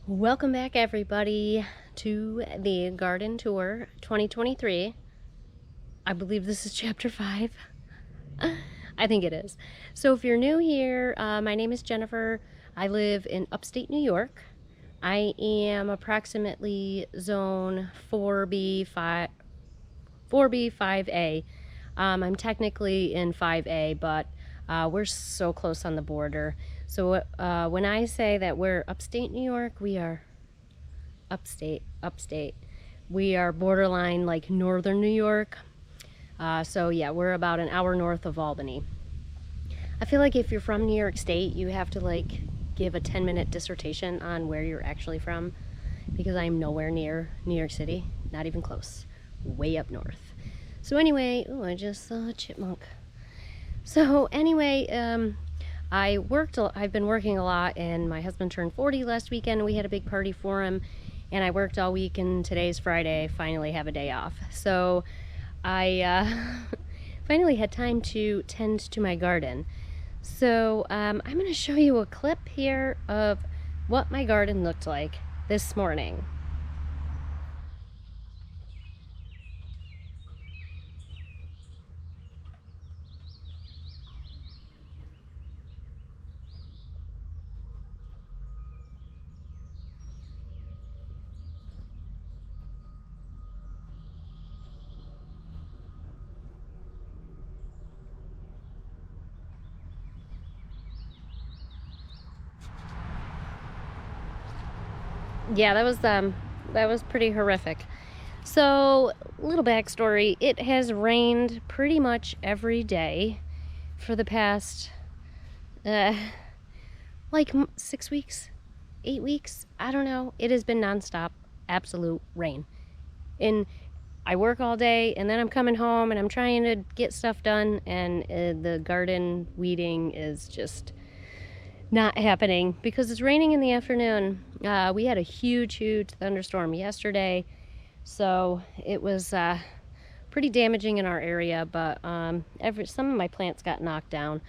Welcome back, everybody, to the Garden Tour 2023. I believe this is chapter 5. I think it is. So if you're new here, my name is Jennifer. I live in upstate New York. I am approximately zone 4B 5A. I'm technically in 5A, but we're so close on the border. So when I say that we're upstate New York, we are upstate. We are borderline like northern New York. So yeah, we're about an hour north of Albany. I feel like if you're from New York State, you have to like give a 10-minute dissertation on where you're actually from, because I'm nowhere near New York City, not even close, way up north. So anyway, I just saw a chipmunk. So anyway, I've been working a lot, and my husband turned 40 last weekend, and we had a big party for him, and I worked all week, and today's Friday, I finally have a day off. So I finally had time to tend to my garden. So I'm going to show you a clip here of what my garden looked like this morning. Yeah, that was pretty horrific. So, little backstory, it has rained pretty much every day for the past like 6 weeks, 8 weeks, I don't know. It has been nonstop, absolute rain. And I work all day, and then I'm coming home and I'm trying to get stuff done, and the garden weeding is just not happening because it's raining in the afternoon. We had a huge thunderstorm yesterday, so it was pretty damaging in our area, but some of my plants got knocked down.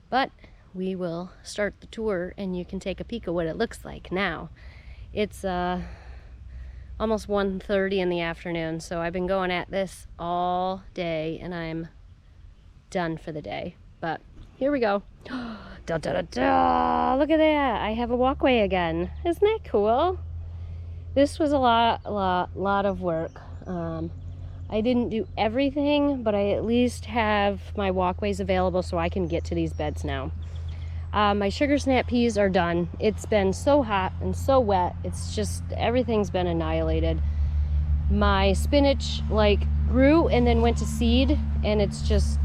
But we will start the tour, and you can take a peek at what it looks like now. It's almost 1:30 in the afternoon, so I've been going at this all day, and I'm done for the day. But here we go. Da, da, da, da. Look at that. I have a walkway again. Isn't that cool? This was a lot of work. I didn't do everything, but I at least have my walkways available so I can get to these beds now. My sugar snap peas are done. It's been so hot and so wet. It's just, everything's been annihilated. My spinach grew and then went to seed, and it's just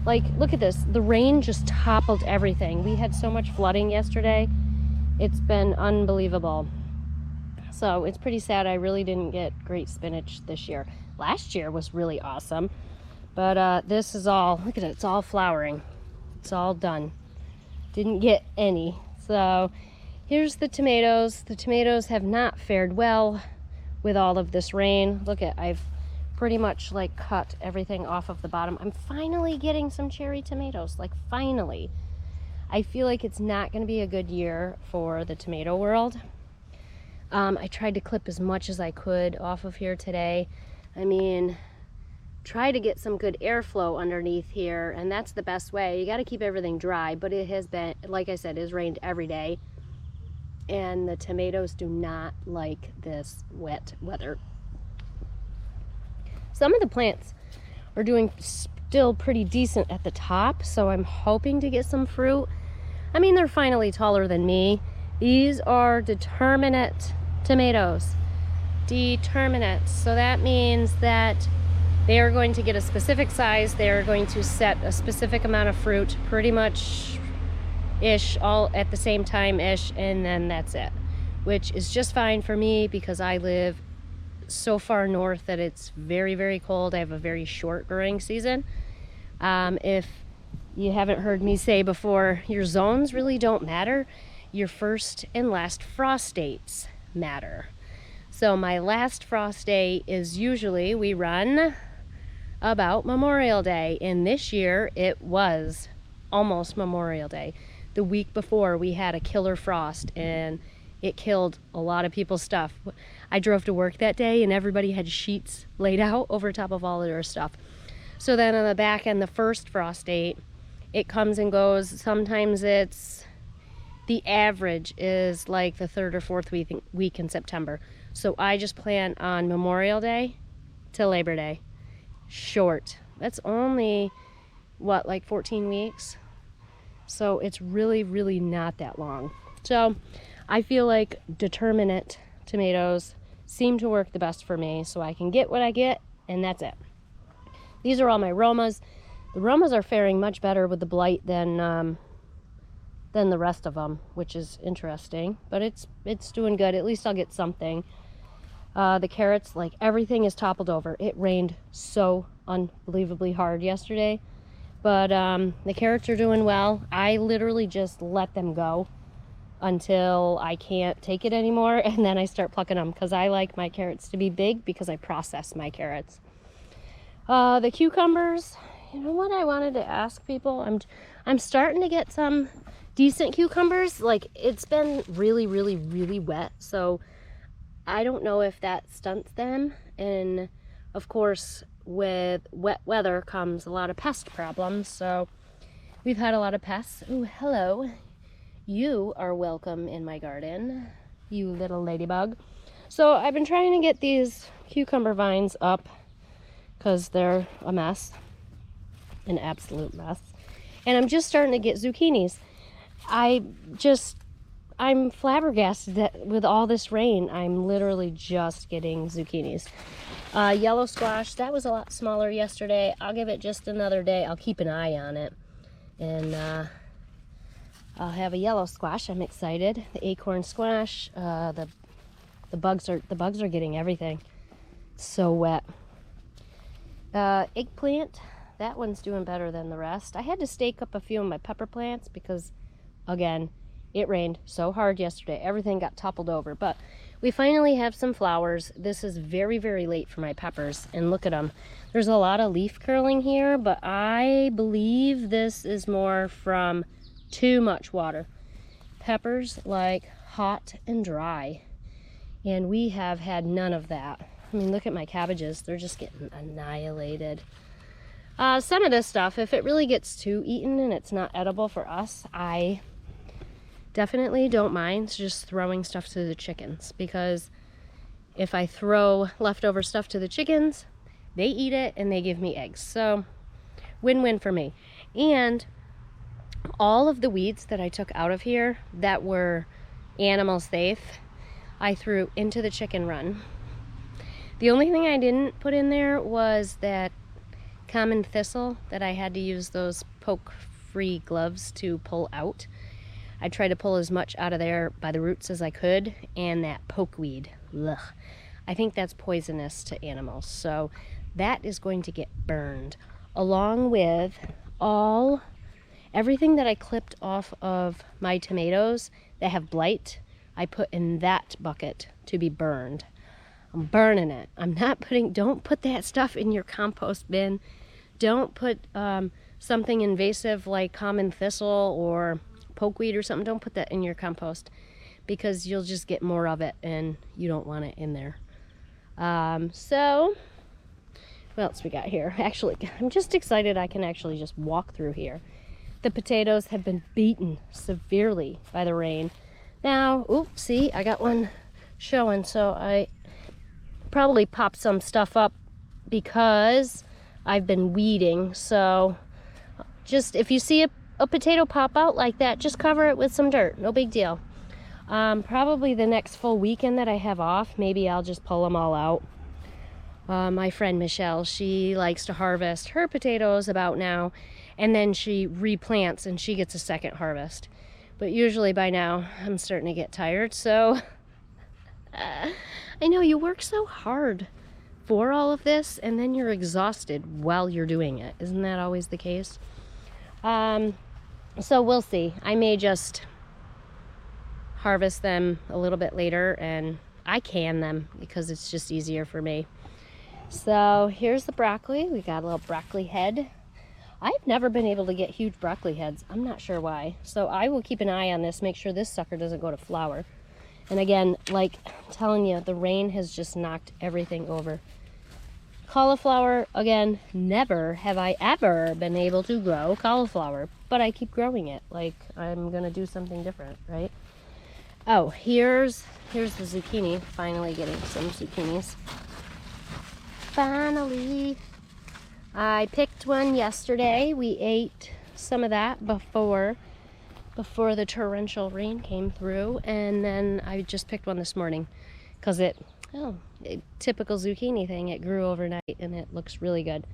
look at this. The rain just toppled everything. We had so much flooding yesterday. It's been unbelievable. So it's pretty sad. I really didn't get great spinach this year. Last year was really awesome. But this is all, look at it, it's all flowering. It's all done. Didn't get any. So here's the tomatoes. The tomatoes have not fared well with all of this rain. Look at, I've pretty much cut everything off of the bottom. I'm finally getting some cherry tomatoes, finally. I feel like it's not going to be a good year for the tomato world. I tried to clip as much as I could off of here today. I mean, try to get some good airflow underneath here, and that's the best way. You got to keep everything dry, but it has been, like I said, it's rained every day, and the tomatoes do not like this wet weather. Some of the plants are doing still pretty decent at the top, so I'm hoping to get some fruit. I mean, they're finally taller than me. These are determinate tomatoes. Determinate. So that means that they are going to get a specific size. They are going to set a specific amount of fruit, pretty much ish, all at the same time ish, and then that's it. Which is just fine for me because I live so far north that it's very, very cold. I have a very short growing season. If you haven't heard me say before, your zones really don't matter. Your first and last frost dates matter. So my last frost day is usually, we run about Memorial Day, and this year it was almost Memorial Day. The week before we had a killer frost, and it killed a lot of people's stuff. I drove to work that day and everybody had sheets laid out over top of all of their stuff. So then on the back end, the first frost date, it comes and goes. Sometimes it's, the average is like the 3rd or 4th week in September. So I just plan on Memorial Day to Labor Day. Short. That's only, what, like 14 weeks? So it's really, really not that long. So I feel like determinate tomatoes seem to work the best for me, so I can get what I get, and that's it. These are all my Romas. The Romas are faring much better with the blight than the rest of them, which is interesting, but it's doing good. At least I'll get something. The carrots, like everything is toppled over. It rained so unbelievably hard yesterday, but the carrots are doing well. I literally just let them go until I can't take it anymore, and then I start plucking them because I like my carrots to be big because I process my carrots. The cucumbers, you know what I wanted to ask people? I'm starting to get some decent cucumbers. Like, it's been really, really, really wet, so I don't know if that stunts them. And of course, with wet weather comes a lot of pest problems, so we've had a lot of pests. Ooh, hello. You are welcome in my garden, you little ladybug. So I've been trying to get these cucumber vines up because they're a mess, an absolute mess. And I'm just starting to get zucchinis. I'm flabbergasted that with all this rain, I'm literally just getting zucchinis. Yellow squash, that was a lot smaller yesterday. I'll give it just another day. I'll keep an eye on it. And I'll have a yellow squash. I'm excited. The acorn squash, the bugs are getting everything. It's so wet. Eggplant, that one's doing better than the rest. I had to stake up a few of my pepper plants because, again, it rained so hard yesterday. Everything got toppled over, but we finally have some flowers. This is very, very late for my peppers, and look at them. There's a lot of leaf curling here, but I believe this is more from too much water. Peppers like hot and dry, and we have had none of that. I mean, look at my cabbages. They're just getting annihilated. Some of this stuff, if it really gets too eaten and it's not edible for us, I definitely don't mind just throwing stuff to the chickens, because if I throw leftover stuff to the chickens, they eat it and they give me eggs. So win-win for me. And all of the weeds that I took out of here that were animal safe, I threw into the chicken run. The only thing I didn't put in there was that common thistle that I had to use those poke-free gloves to pull out. I tried to pull as much out of there by the roots as I could, and that pokeweed, ugh, I think that's poisonous to animals, so that is going to get burned, along with everything that I clipped off of my tomatoes that have blight. I put in that bucket to be burned. I'm burning it. I'm not don't put that stuff in your compost bin. Don't put something invasive like common thistle or pokeweed or something. Don't put that in your compost, because you'll just get more of it and you don't want it in there. So what else we got here? Actually, I'm just excited I can actually just walk through here. The potatoes have been beaten severely by the rain. Now, oops, see, I got one showing, so I probably popped some stuff up because I've been weeding. So just, if you see a potato pop out like that, just cover it with some dirt. No big deal. Probably the next full weekend that I have off, maybe I'll just pull them all out. My friend Michelle, she likes to harvest her potatoes about now, and then she replants and she gets a second harvest. But usually by now I'm starting to get tired, so I know you work so hard for all of this and then you're exhausted while you're doing it. Isn't that always the case? So we'll see. I may just harvest them a little bit later, and I can them because it's just easier for me. So here's the broccoli. We got a little broccoli head. I've never been able to get huge broccoli heads. I'm not sure why. So I will keep an eye on this, make sure this sucker doesn't go to flower. And again, like I'm telling you, the rain has just knocked everything over. Cauliflower, again, never have I ever been able to grow cauliflower, but I keep growing it. Like I'm gonna do something different, right? Oh, here's the zucchini. Finally getting some zucchinis. Finally. I picked one yesterday. We ate some of that before the torrential rain came through, and then I just picked one this morning because typical zucchini thing, it grew overnight and it looks really good.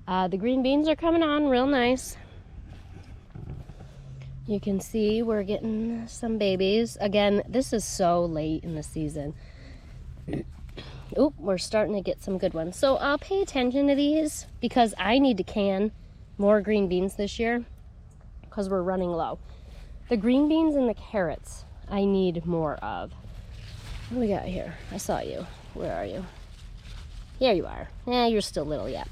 The green beans are coming on real nice. You can see we're getting some babies. Again, this is so late in the season. Oop, we're starting to get some good ones. So I'll pay attention to these because I need to can more green beans this year because we're running low. The green beans and the carrots I need more of. What do we got here? I saw you. Where are you? Here you are. You're still little yet.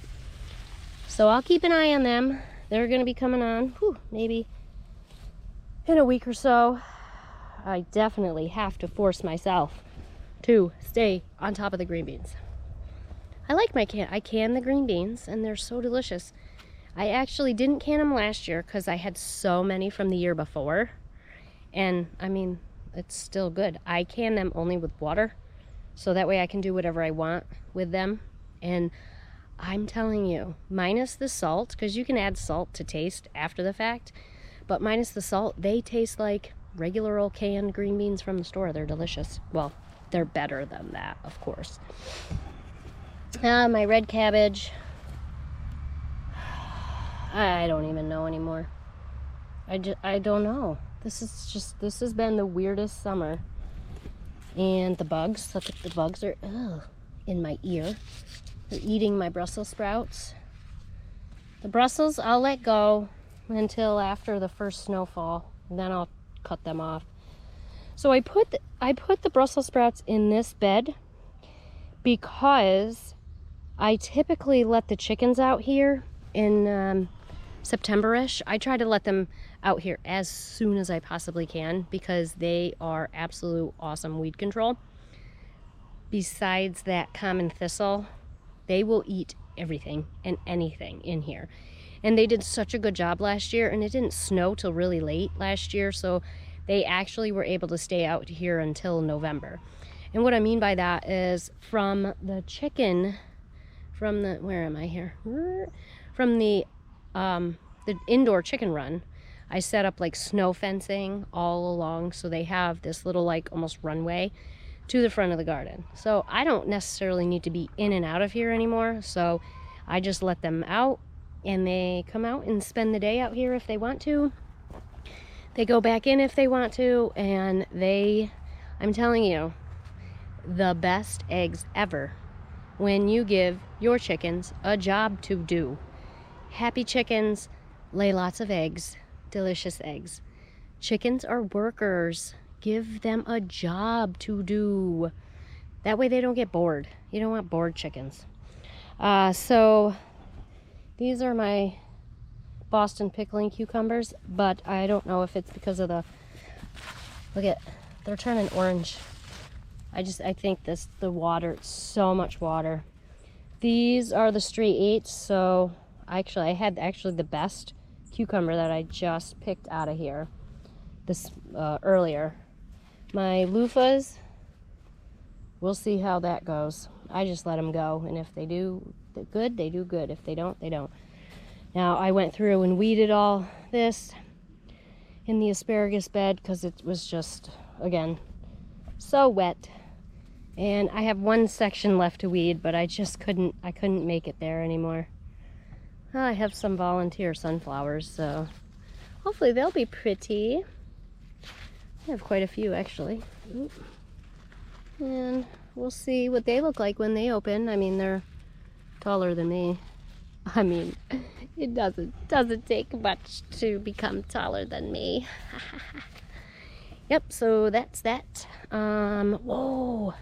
So I'll keep an eye on them. They're going to be coming on, maybe in a week or so. I definitely have to force myself to stay on top of the green beans. I like I can the green beans, and they're so delicious. I actually didn't can them last year because I had so many from the year before. And I mean, it's still good. I can them only with water, so that way I can do whatever I want with them. And I'm telling you, minus the salt, because you can add salt to taste after the fact, but minus the salt, they taste like regular old canned green beans from the store. They're delicious. Well, they're better than that, of course. My red cabbage, I don't even know anymore. I don't know. This has been the weirdest summer. And the bugs, look at the bugs are in my ear. They're eating my Brussels sprouts. The Brussels I'll let go until after the first snowfall, and then I'll cut them off. So I put the Brussels sprouts in this bed because I typically let the chickens out here in September-ish. I try to let them out here as soon as I possibly can because they are absolute awesome weed control. Besides that common thistle, they will eat everything and anything in here. And they did such a good job last year, and it didn't snow till really late last year, so they actually were able to stay out here until November. And what I mean by that is from the indoor chicken run, I set up like snow fencing all along, so they have this little like almost runway to the front of the garden. So I don't necessarily need to be in and out of here anymore, so I just let them out, and they come out and spend the day out here if they want to. They go back in if they want to, and I'm telling you, the best eggs ever when you give your chickens a job to do. Happy chickens lay lots of eggs, delicious eggs. Chickens are workers. Give them a job to do. That way they don't get bored. You don't want bored chickens. So these are my Boston pickling cucumbers, but I don't know if it's because of they're turning orange. I think the water, so much water. These are the Street Eats, so I had the best cucumber that I just picked out of here earlier. My loofahs, we'll see how that goes. I just let them go, and if they do good, they do good. If they don't, they don't. Now, I went through and weeded all this in the asparagus bed because it was just, again, so wet. And I have one section left to weed, but I couldn't make it there anymore. Well, I have some volunteer sunflowers, so hopefully they'll be pretty. I have quite a few, actually. Oop. And we'll see what they look like when they open. I mean, they're taller than me. I mean, it doesn't take much to become taller than me. Yep, so that's that. Whoa,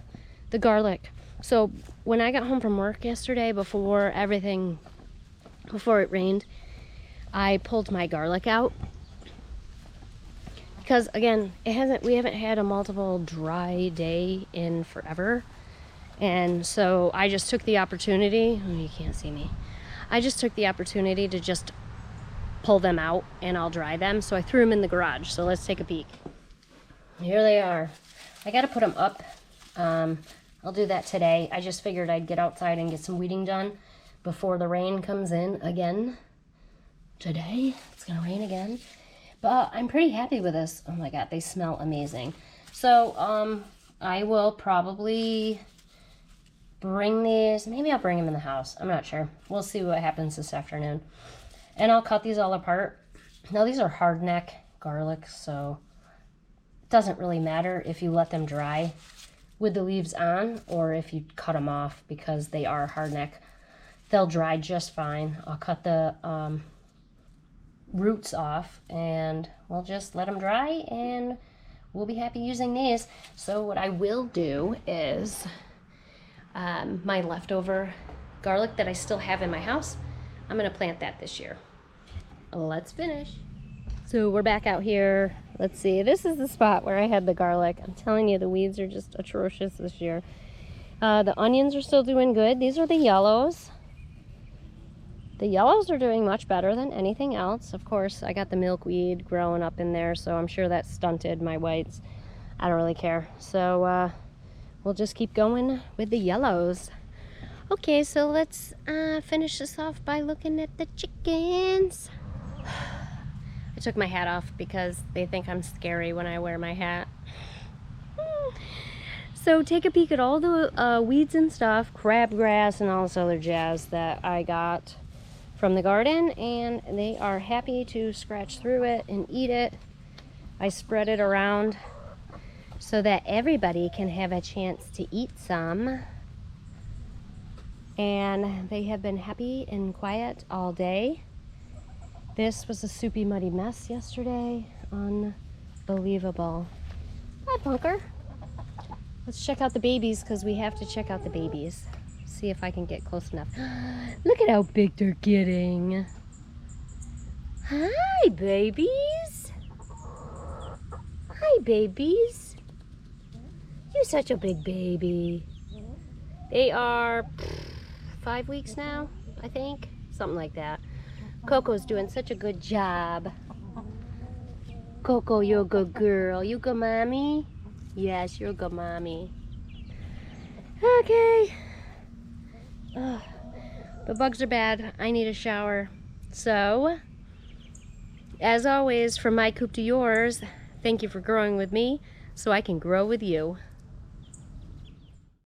the garlic. So when I got home from work yesterday, before it rained, I pulled my garlic out because again, we haven't had a multiple dry day in forever. And so I just took the opportunity, oh, you can't see me. I just took the opportunity to just pull them out and I'll dry them. So I threw them in the garage. So let's take a peek. Here they are. I got to put them up. I'll do that today. I just figured I'd get outside and get some weeding done before the rain comes in again. Today, it's gonna rain again. But I'm pretty happy with this. Oh my God, they smell amazing. So I will probably bring these, maybe I'll bring them in the house. I'm not sure. We'll see what happens this afternoon. And I'll cut these all apart. Now these are hardneck garlic, so it doesn't really matter if you let them dry with the leaves on or if you cut them off because they are hardneck. They'll dry just fine. I'll cut the roots off and we'll just let them dry and we'll be happy using these. So what I will do is my leftover garlic that I still have in my house, I'm gonna plant that this year. Let's finish. So we're back out here. Let's see, this is the spot where I had the garlic. I'm telling you, the weeds are just atrocious this year. The onions are still doing good. These are the yellows. The yellows are doing much better than anything else. Of course, I got the milkweed growing up in there, so I'm sure that stunted my whites. I don't really care. So we'll just keep going with the yellows. Okay, so let's finish this off by looking at the chickens. I took my hat off because they think I'm scary when I wear my hat. So take a peek at all the weeds and stuff, crabgrass and all this other jazz that I got from the garden, and they are happy to scratch through it and eat it. I spread it around so that everybody can have a chance to eat some. And they have been happy and quiet all day. This was a soupy, muddy mess yesterday. Unbelievable. Hi, Punker. Let's check out the babies because we have to check out the babies. See if I can get close enough. Look at how big they're getting. Hi, babies. Hi, babies. You're such a big baby. They are 5 weeks now, I think. Something like that. Coco's doing such a good job. Coco, you're a good girl. You good mommy? Yes, you're a good mommy. Okay. Ugh. But bugs are bad. I need a shower. So, as always, from my coop to yours, thank you for growing with me so I can grow with you.